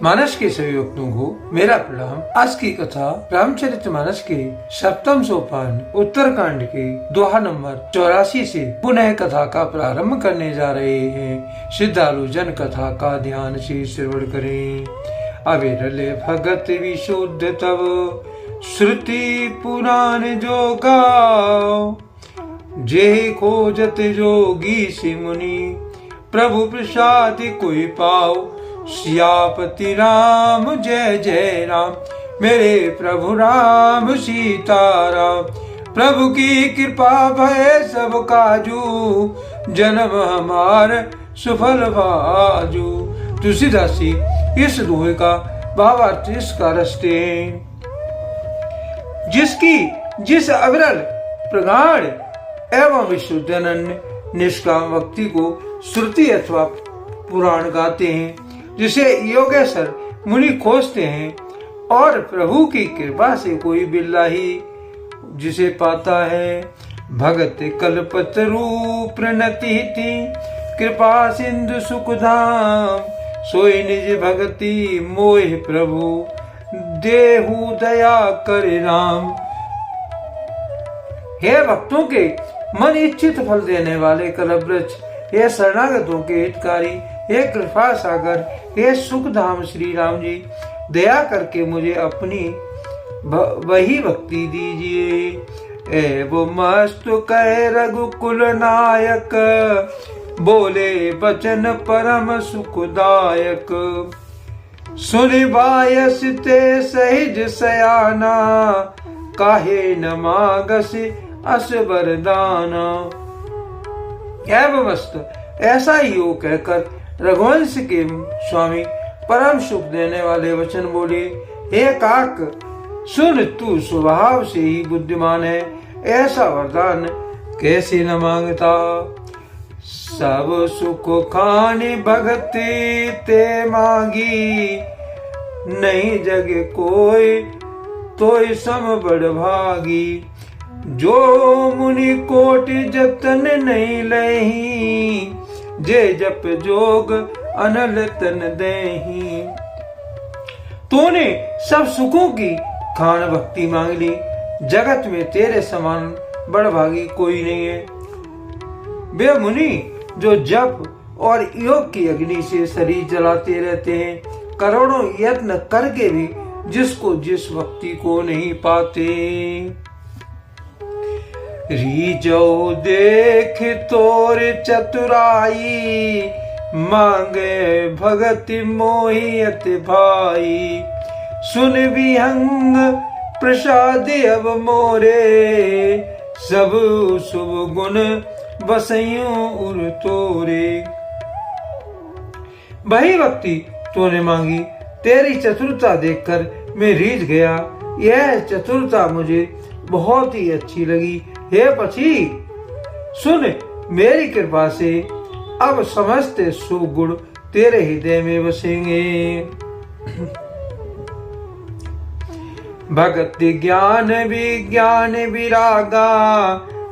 मानस के सभी भक्तों को मेरा प्रणाम। आज की कथा रामचरितमानस के 7वें सोपान उत्तरकांड के दोहा नंबर 84 से पुनः कथा का प्रारंभ करने जा रहे हैं। श्रद्धालु जन कथा का ध्यान से श्रवण करें। अविरल भगत विशुद्ध तब श्रुति पुराण जो गाओ, जे खोजत जोगी से मुनि प्रभु प्रसाद कोई पाओ। सियापति राम जय जय राम, मेरे प्रभु राम सीताराम। प्रभु की कृपा भय सब काजू, जन्म हमार सुफल भाजू। तुलसीदास जी इस दोहे का भावार्थ इसका रचते हैं। जिस अविरल प्रगाढ़ एवं विशुद्ध अनन्य निष्काम भक्ति को श्रुति अथवा पुराण गाते हैं, जिसे योगेश्वर मुनि खोजते हैं, और प्रभु की कृपा से कोई बिल्लाही जिसे पाता है। भगत कल्पतरू प्रणति कृपा सिंधु सुखधाम, सोई निज भक्ति मोह प्रभु देहु दया कर राम। हे भक्तों के मन इच्छित फल देने वाले कल्पवृक्ष, हे शरणागतों के हितकारी, हे कृपा सागर, हे सुखधाम श्री राम जी, दया करके मुझे अपनी वही भक्ति दीजिए। एवं मस्तु कह रघुकुल नायक, बोले वचन परम सुखदायक। सुनि बायस ते सहिज सयाना, काहे न मागस अस वरदाना। एवं मस्त ऐसा ही हो कहकर रघुवंश के स्वामी परम सुख देने वाले वचन बोले। हे काक सुन, तू स्वभाव से ही बुद्धिमान है, ऐसा वरदान कैसे न मांगता। सब सुख खानी भगति ते मांगी, नहीं जग कोई तोय सम बड़ भागी। जो मुनि कोटि जतन नहीं लही, जे जप जोग अनल तन देही। तूने सब सुखों की खान भक्ति मांग ली, जगत में तेरे समान बड़भागी कोई नहीं है। वे मुनि जो जप और योग की अग्नि से शरीर जलाते रहते हैं, करोड़ों यत्न करके भी जिसको जिस भक्ति को नहीं पाते। रीजो देख तोर चतुराई, मांगे भगति मोहियत भाई। सुन विहंग प्रसाद अब मोरे, सब शुभ गुण बसइयों उर तोरे। वही भक्ति तूने मांगी, तेरी चतुरता देखकर मैं रीझ गया। यह चतुरता मुझे बहुत ही अच्छी लगी। हे पक्षी सुन, मेरी कृपा से अब समस्त शुभ गुण तेरे हृदय में बसेंगे। भक्ति ज्ञान विज्ञान विरागा,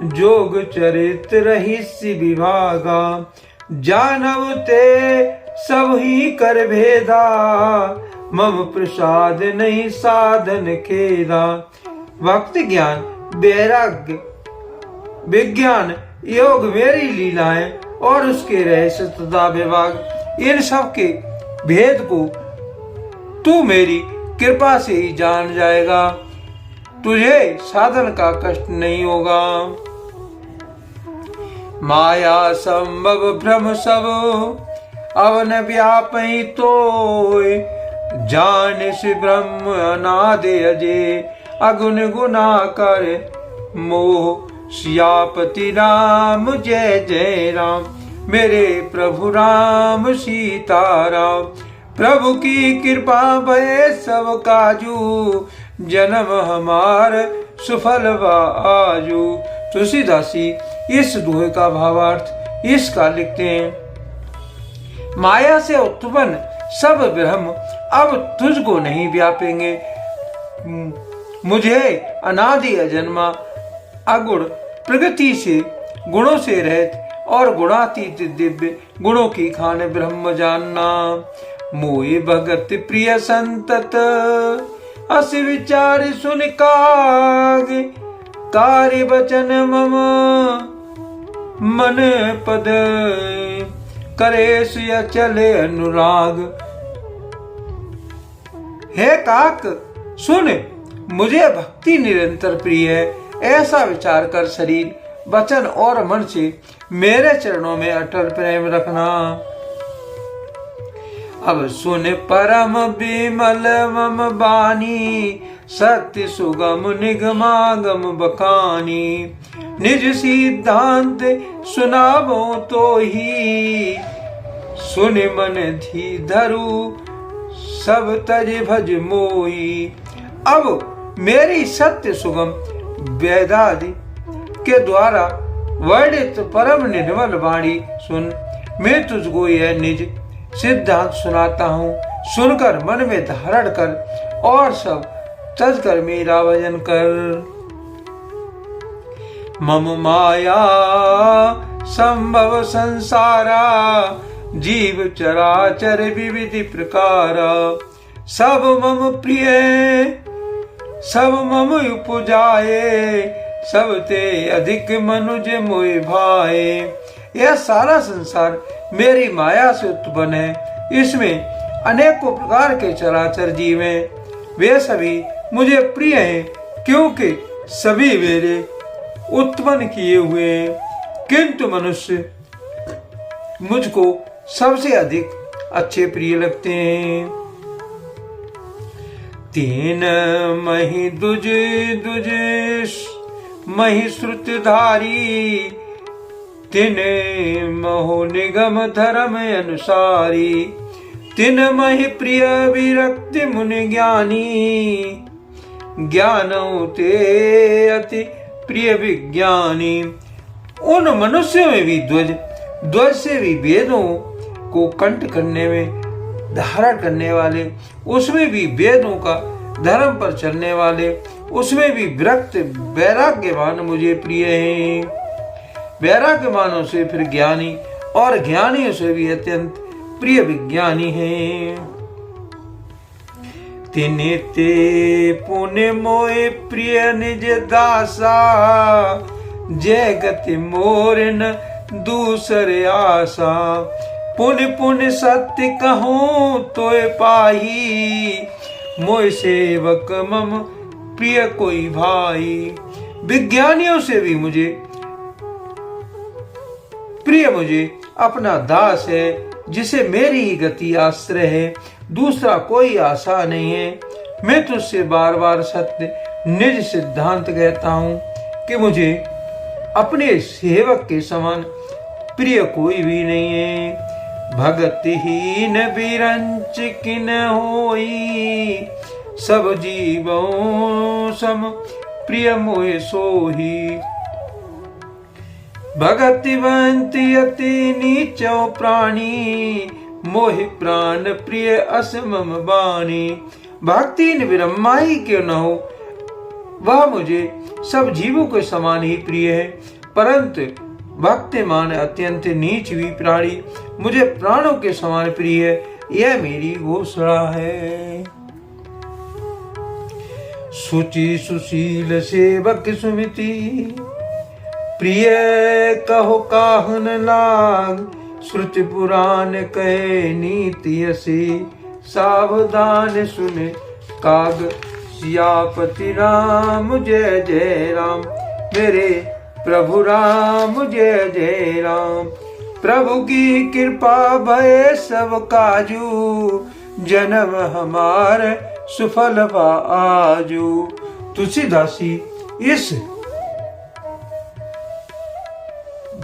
जोग चरित रहस्य विभागा। जानव ते सब ही कर भेदा, मम प्रसाद नहीं साधन खेदा। भक्ति ज्ञान वैराग्य विज्ञान योग मेरी लीलाएं और उसके रहस्य तथा विभाग, इन सब के भेद को तू मेरी कृपा से ही जान जाएगा। तुझे साधन का कष्ट नहीं होगा। माया संभव भ्रम सब, अवन व्यापी तोय। जान से ब्रह्म अनादि अजय, अगुण गुना कर मोह। सियापति राम जय जय राम, मेरे प्रभु राम सीताराम। प्रभु की कृपा भय सब काजू, जन्म हमार सुफल आजू। तुलसीदास जी इस दोहे का भावार्थ इसका लिखते हैं। माया से उत्पन्न सब ब्रह्म अब तुझको नहीं व्यापेंगे। मुझे अनादि अजन्मा अगुण प्रगति से गुणों से रहित और गुणातीत दिव्य गुणों की खान ब्रह्म जानना। मोहि भगत प्रिय संतत अस विचार सुन काग कार्य वचन मम मन पद करेश या चले अनुराग। हे काक सुन, मुझे भक्ति निरंतर प्रिय है, ऐसा विचार कर शरीर वचन और मन से मेरे चरणों में अटल प्रेम रखना। अब सुन परम विमल मम बानी सत्य सुगम निगमागम बखानी। निज सिद्धांत सुनावो तो ही सुन मन धी धरु सब तज भज मोई। अब मेरी सत्य सुगम वेदादि के द्वारा वर्णित परम निर्मल वाणी सुन। मैं तुझको यह निज सिद्धांत सुनाता हूँ, सुनकर मन में धारण कर और सब तज कर मेरा भजन कर। मम माया संभव संसारा जीव चराचर विविधि प्रकार। सब मम प्रिय सब मम उपजाए सब ते अधिक मनुज मोहि भाए। यह सारा संसार मेरी माया से उत्पन्न है, इसमें अनेकों प्रकार के चराचर जीव हैं। वे सभी मुझे प्रिय हैं क्योंकि सभी मेरे उत्पन्न किए हुए हैं, किंतु मनुष्य मुझको सबसे अधिक अच्छे प्रिय लगते हैं। तीन मही दुज दुज मही श्रुतधारी तिन महो निगम धर्म अनुसारी। तिन मही प्रिय विरक्ति मुनि ज्ञानी ज्ञानौ ते अति प्रिय विज्ञानी। उन मनुष्यों में भी ध्वज से भी वेदों को कंठ करने में धारण करने वाले, उसमें भी वेदों का धर्म पर चलने वाले, उसमें भी विरक्त वैराग्यवान मुझे प्रिय हैं। वैराग्यवानों से फिर ज्ञानी और ज्ञानियों से भी अत्यंत प्रिय विज्ञानी हैं। तिने ते पुण्य मोए प्रिय निज दासा जय गति मोर न दूसरे आशा। पुण्य पुण्य सत्य कहूँ तोय पाही मोय सेवक मम प्रिय कोई भाई। विज्ञानियों से भी मुझे प्रिय मुझे अपना दास है, जिसे मेरी ही गति आश्रय है, दूसरा कोई आशा नहीं है। मैं तुझसे बार बार सत्य निज सिद्धांत कहता हूँ कि मुझे अपने सेवक के समान प्रिय कोई भी नहीं है। भगतिहीन बिरंच किन होई सब जीवों सम प्रिय मोहि सोही। भगतिवंती अति नीचो प्राणी मोहि प्राण प्रिय असमम बानी। भक्तिहीन विरम्मा ही क्यों न हो, वह मुझे सब जीवों के समान ही प्रिय है, परंतु भक्तिमान अत्यंत नीच भी प्राणी मुझे प्राणों के समान प्रिय है, यह मेरी घोषणा है। सुचि सुशील सेवक सुमिति प्रिय कहो काहन लाग। श्रुति पुराण कहे नीति असी सावधान सुने काग। सियापति राम जय जय राम मेरे प्रभु राम जय जय राम। प्रभु की कृपा भय सब काजू जन्म हमार सुफल आजू। तुलसीदासी इस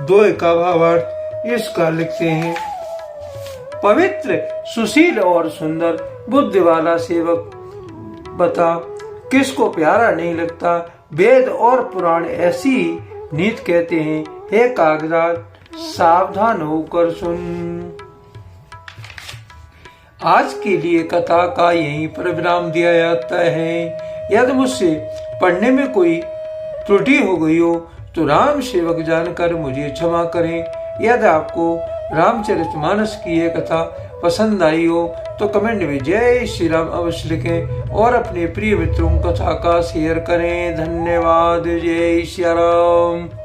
दोहे का भावार्थ इसका लिखते हैं। पवित्र सुशील और सुंदर बुद्धि वाला सेवक बता किसको प्यारा नहीं लगता। वेद और पुराण ऐसी नीत कहते हैं। हे कागजात सावधान होकर सुन। आज के लिए कथा का यहीं पर विराम दिया जाता है। यदि मुझसे पढ़ने में कोई त्रुटि हो गई हो तो राम सेवक जानकर मुझे क्षमा करें। यदि आपको रामचरितमानस की यह कथा पसंद आई हो तो कमेंट में जय श्री राम अवश्य लिखें और अपने प्रिय मित्रों को कथा का शेयर करें। धन्यवाद। जय श्री राम।